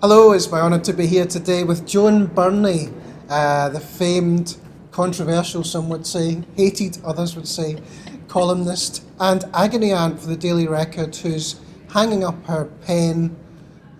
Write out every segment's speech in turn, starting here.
Hello, it's my honour to be here today with Joan Burnie, the famed, controversial, some would say, hated, others would say, columnist, and agony aunt for the Daily Record, who's hanging up her pen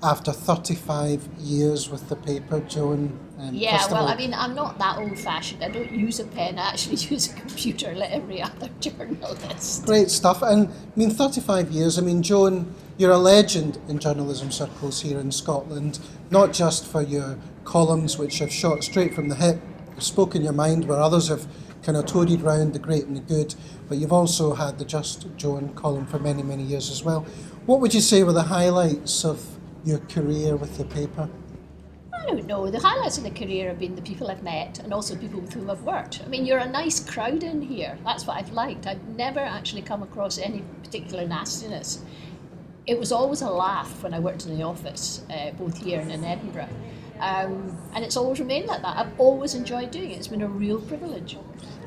after 35 years with the paper. Joan, Yeah, well, I mean, I'm not that old-fashioned. I don't use a pen. I actually use a computer like every other journalist. Great stuff. And I mean, 35 years. I mean, Joan, you're a legend in journalism circles here in Scotland, not just for your columns, which have shot straight from the hip, you've spoken your mind, where others have kind of toadied round the great and the good, but you've also had the Just Joan column for many, many years as well. What would you say were the highlights of your career with the paper? I don't know. The highlights of the career have been the people I've met and also people with whom I've worked. I mean, you're a nice crowd in here. That's what I've liked. I've never actually come across any particular nastiness. It was always a laugh when I worked in the office, both here and in Edinburgh. And it's always remained like that. I've always enjoyed doing it. It's been a real privilege.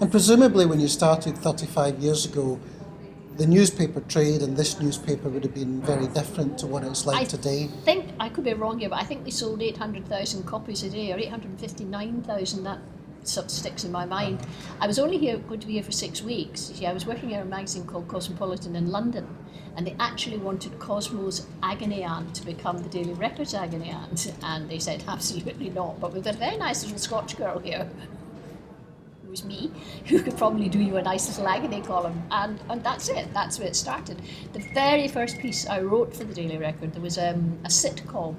And presumably when you started 35 years ago, the newspaper trade and this newspaper would have been very different to what it's like today. I think, I could be wrong here, but I think they sold 800,000 copies a day, or 859,000, that sort of sticks in my mind. I was only going to be here for 6 weeks. You see, I was working at a magazine called Cosmopolitan in London, and they actually wanted Cosmo's agony aunt to become the Daily Record's agony aunt, and they said absolutely not, but we've got a very nice little Scotch girl here, was me, who could probably do you a nice little agony column, and that's it. That's where it started. The very first piece I wrote for the Daily Record, there was a sitcom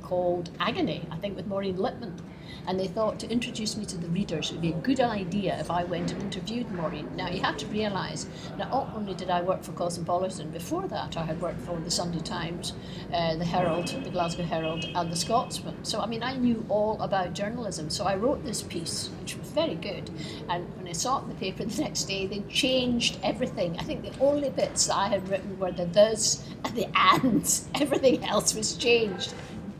called Agony, I think with Maureen Lipman, and they thought to introduce me to the readers, it would be a good idea if I went and interviewed Maureen. Now you have to realise, not only did I work for Cosmopolitan, before that I had worked for the Sunday Times, the Herald, the Glasgow Herald and the Scotsman. So I mean, I knew all about journalism. So I wrote this piece, which was very good, and when I saw it in the paper the next day, they changed everything. I think the only bits that I had written were the thes and the ands. Everything else was changed.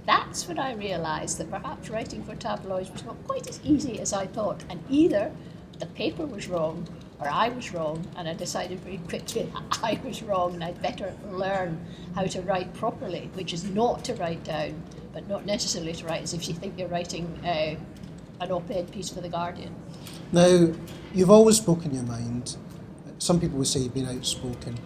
That's when I realised that perhaps writing for tabloids was not quite as easy as I thought, and either the paper was wrong or I was wrong, and I decided very quickly that I was wrong and I'd better learn how to write properly, which is not to write down, but not necessarily to write as if you think you're writing an op-ed piece for The Guardian. Now, you've always spoken your mind. Some people would say you've been outspoken.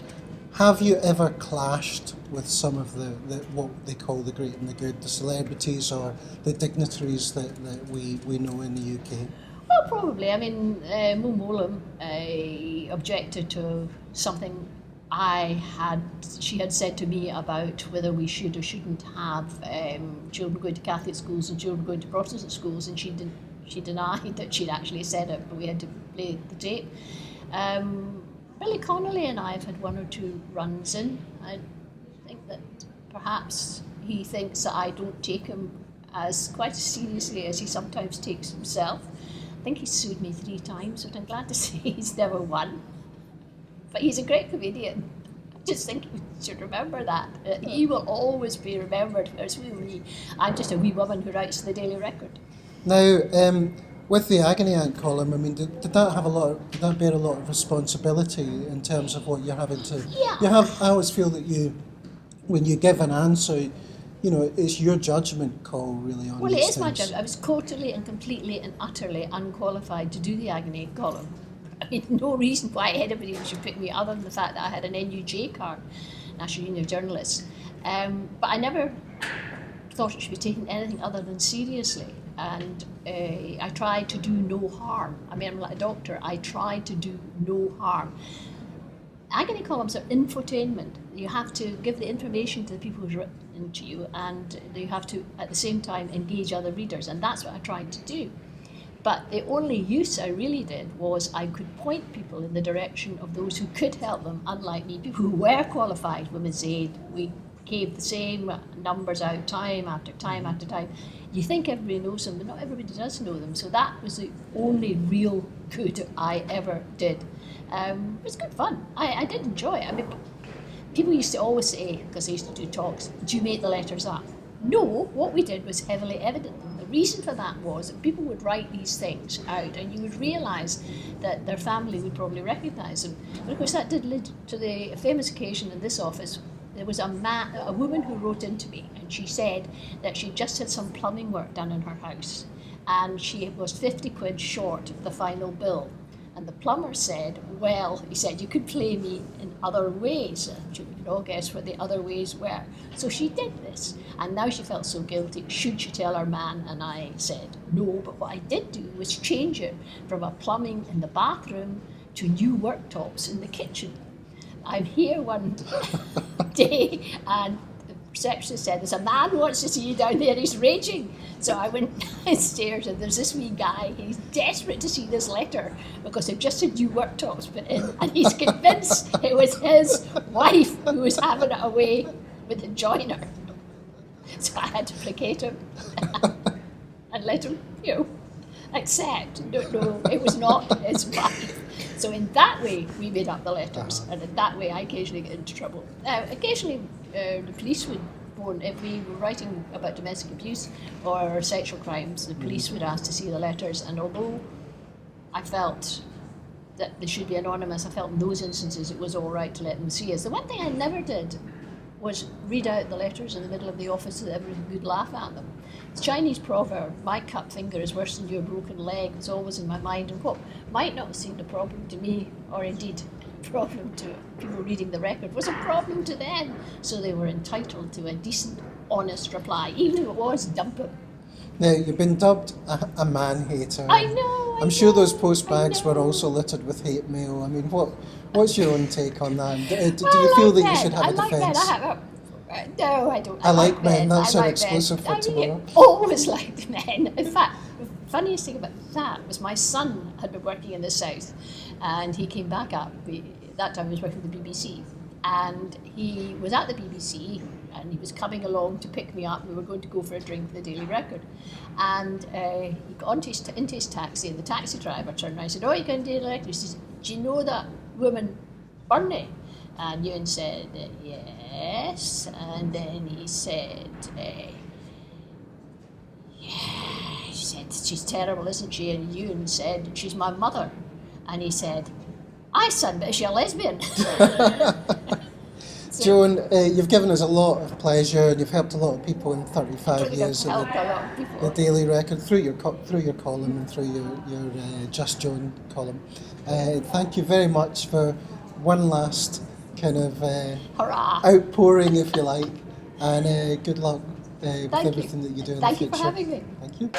Have you ever clashed with some of the what they call the great and the good, the celebrities or the dignitaries that we know in the UK? Well, probably. I mean, Mo Mowlam objected to something she had said to me about whether we should or shouldn't have children going to Catholic schools and children going to Protestant schools, and she denied that she'd actually said it, but we had to play the tape. Billy Connolly and I have had one or two runs in. I think that perhaps he thinks that I don't take him as quite as seriously as he sometimes takes himself. I think he's sued me 3 times, but I'm glad to say he's never won. But he's a great comedian. I just think you should remember that. He will always be remembered. Whereas me, I'm just a wee woman who writes the Daily Record. Now, with the agony aunt column, I mean, did that bear a lot of responsibility in terms of what you're having to? Yeah. I always feel that when you give an answer, you know, it's your judgment call really on. Well, it these is my things. judgment. I was totally and completely and utterly unqualified to do the agony column. I mean, no reason why anybody should pick me other than the fact that I had an NUJ card, National Union of Journalists. But I never thought it should be taken anything other than seriously. And I tried to do no harm. I mean, I'm like a doctor. I tried to do no harm. Agony columns are infotainment. You have to give the information to the people who've written to you, and you have to, at the same time, engage other readers. And that's what I tried to do. But the only use I really did was I could point people in the direction of those who could help them, unlike me, people who were qualified, Women's Aid. We gave the same numbers out time after time after time. You think everybody knows them, but not everybody does know them. So that was the only real good I ever did. It was good fun. I did enjoy it. I mean, people used to always say, because I used to do talks, do you make the letters up? No, what we did was heavily evident. The reason for that was that people would write these things out, and you would realise that their family would probably recognise them. But of course that did lead to the famous occasion in this office there was a woman who wrote into me, and she said that she just had some plumbing work done in her house, and she was 50 quid short of the final bill. And the plumber said, well, he said, you could play me in other ways. And you can all guess what the other ways were. So she did this, and now she felt so guilty. Should she tell her man? And I said, no, but what I did do was change it from a plumbing in the bathroom to new worktops in the kitchen. I'm here one day, and the receptionist said, there's a man who wants to see you down there, he's raging. So I went downstairs, and there's this wee guy, he's desperate to see this letter because they've just had new worktops put in, and he's convinced it was his wife who was having it away with the joiner. So I had to placate him and let him, accept. No, it was not his wife. So in that way, we made up the letters, and in that way, I occasionally get into trouble. Occasionally, the police would phone, if we were writing about domestic abuse or sexual crimes, the police would ask to see the letters, and although I felt that they should be anonymous, I felt in those instances it was all right to let them see us. The one thing I never did was read out the letters in the middle of the office so that everyone could laugh at them. The Chinese proverb, my cut finger is worse than your broken leg, was always in my mind, and what might not have seemed a problem to me, or indeed a problem to people reading the record, was a problem to them. So they were entitled to a decent, honest reply, even if it was dump him. Now, you've been dubbed a man-hater. I know. I'm sure those post bags were also littered with hate mail. I mean, what's your own take on that? Do you feel that you should have a defence? No, I don't. I like men. That's our like exclusive for tomorrow. Always liked men. In fact, the funniest thing about that was my son had been working in the South, and he came back up. That time he was working for the BBC, and he was at the BBC, and he was coming along to pick me up. We were going to go for a drink for the Daily Record, and he got into his taxi, and the taxi driver turned around and said, "Oh, you're going to Daily Record?" He says, "Do you know that woman, Burnie?" And Ewan said, yes. And then he said, he said, she's terrible, isn't she? And Ewan said, she's my mother. And he said, aye, son, but is she a lesbian? Joan, you've given us a lot of pleasure, and you've helped a lot of people in 35 years at the Daily Record through your column and through your Just Joan column. Thank you very much for one last kind of outpouring, if you like, and good luck with everything that you do in the future. Thank you for having me. Thank you.